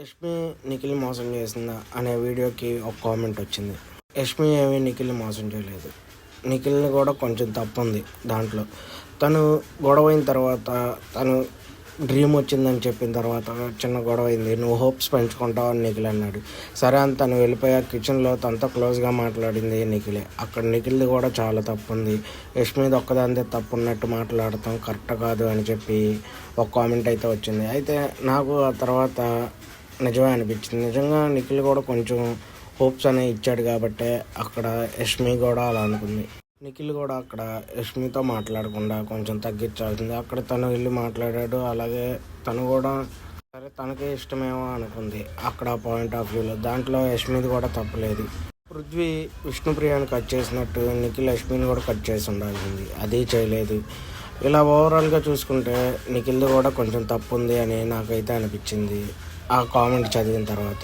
యష్మి నిఖిల్ మోసం చేసిందా అనే వీడియోకి ఒక కామెంట్ వచ్చింది. యష్మి ఏమీ నిఖిల్ని మోసం చేయలేదు. నిఖిల్ని కూడా కొంచెం తప్పు ఉంది దాంట్లో. తను గొడవ అయిన తర్వాత, తను డ్రీమ్ వచ్చిందని చెప్పిన తర్వాత చిన్న గొడవ అయింది. నువ్వు హోప్స్ పెంచుకుంటావు అని నిఖిల్ అన్నాడు. సరే అని తను వెళ్ళిపోయా కిచెన్లో తనతో క్లోజ్గా మాట్లాడింది నిఖిలే. అక్కడ నిఖిల్ది కూడా చాలా తప్పు ఉంది. యష్మిది ఒక్కదానిదే తప్పు ఉన్నట్టు మాట్లాడటం కరెక్ట్ కాదు అని చెప్పి ఒక కామెంట్ అయితే వచ్చింది. అయితే నాకు ఆ తర్వాత నిజమే అనిపించింది. నిజంగా నిఖిల్ కూడా కొంచెం హోప్స్ అనేవి ఇచ్చాడు కాబట్టి అక్కడ యష్మి కూడా అలా అనుకుంది. నిఖిల్ కూడా అక్కడ యష్మితో మాట్లాడకుండా కొంచెం తగ్గించాల్సింది. అక్కడ తను వెళ్ళి మాట్లాడాడు. అలాగే తను కూడా సరే తనకే ఇష్టమేమో అనుకుంది అక్కడ పాయింట్ ఆఫ్ వ్యూలో. దాంట్లో యష్మిది కూడా తప్పలేదు. పృథ్వీ విష్ణుప్రియని కట్ చేసినట్టు నిఖిల్ యష్మిని కూడా కట్ చేసి ఉండాల్సింది. అది చేయలేదు. ఇలా ఓవరాల్గా చూసుకుంటే నిఖిల్ది కూడా కొంచెం తప్పు ఉంది అని నాకైతే అనిపించింది ఆ కామెంట్ చదివిన తర్వాత.